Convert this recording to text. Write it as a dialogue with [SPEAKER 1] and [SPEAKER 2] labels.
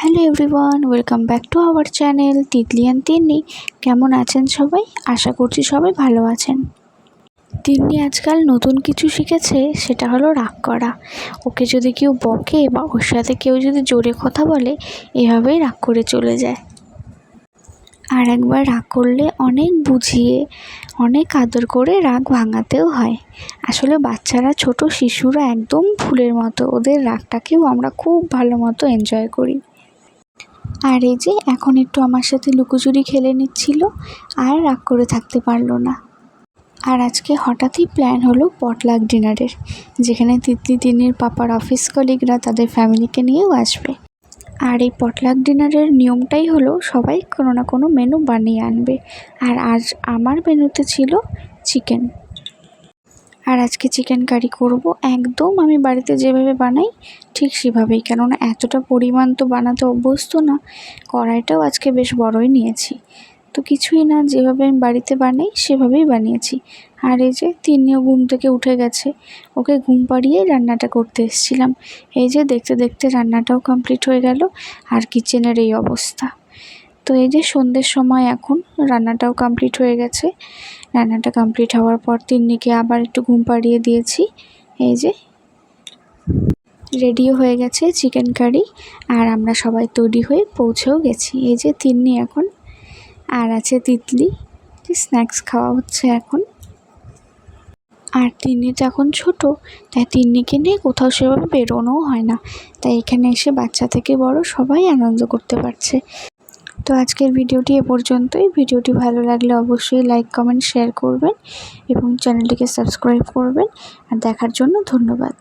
[SPEAKER 1] Hello everyone, welcome back to our channel Titli and Tinni. কেমন আছেন সবাই? আশা করছি সবাই ভালো আছেন। তিন্নি আজকাল নতুন কিছু শিখেছে, সেটা হলো রাগ করা। ওকে যদি কেউ বকে বা ওর সাথে কেউ যদি জোরে কথা বলে, এভাবেই রাগ করে চলে যায়। আর একবার রাগ করলে অনেক বুঝিয়ে অনেক আদর করে রাগ ভাঙাতেও হয়। আসলে বাচ্চারা, ছোট শিশুরা একদম ফুলের মতো, ওদের রাগটাকেও আমরা খুব ভালো মতো এনজয় করি। আর এই যে এখন একটু আমার সাথে লুকোচুরি খেলে নিচ্ছিল, আর রাগ করে থাকতে পারলো না। আর আজকে হঠাৎই প্ল্যান হলো পটলাক ডিনারের, যেখানে তিতলি তিন্নির পাপার অফিস কলিগরা তাদের ফ্যামিলিকে নিয়েও আসবে। আর এই পটলাক ডিনারের নিয়মটাই হলো সবাই কোনো না কোনো মেনু বানিয়ে আনবে। আর আজ আমার মেনুতে ছিল চিকেন। আর আজকে চিকেন কারি করব, একদম আমি বাড়িতে যেভাবে বানাই ঠিক সেভাবেই, কেননা এতটা পরিমাণ তো বানাতে অভ্যস্ত না। কড়াইটাও আজকে বেশ বড়ই নিয়েছি, তো কিছুই না, যেভাবে আমি বাড়িতে বানাই সেভাবেই বানিয়েছি। আর এই যে তিন্নিও ঘুম থেকে উঠে গেছে, ওকে ঘুম পাড়িয়ে রান্নাটা করতে এসেছিলাম। এই যে দেখতে দেখতে রান্নাটাও কমপ্লিট হয়ে গেল, আর কিচেনের এই অবস্থা। তো এই যে সন্ধ্যের সময় এখন রান্নাটাও কমপ্লিট হয়ে গেছে। রান্নাটা কমপ্লিট হওয়ার পর তিন্নিকে আবার একটু ঘুম পাড়িয়ে দিয়েছি। এই যে রেডিও হয়ে গেছে চিকেন কারি, আর আমরা সবাই তৈরি হয়ে পৌঁছেও গেছি। এই যে তিন্নি এখন, আর আছে তিতলি, স্ন্যাক্স খাওয়া হচ্ছে এখন। আর তিন্নি তো এখন ছোট, তাই তিন্নিকে নিয়ে কোথাও সেভাবে বেরোনোও হয় না, তাই এখানে এসে বাচ্চা থেকে বড় সবাই আনন্দ করতে পারছে। তো আজকের ভিডিওটি এ পর্যন্তই। ভিডিওটি ভালো লাগলে অবশ্যই লাইক, কমেন্ট, শেয়ার করবেন এবং চ্যানেলটিকে সাবস্ক্রাইব করবেন। আর দেখার জন্য ধন্যবাদ।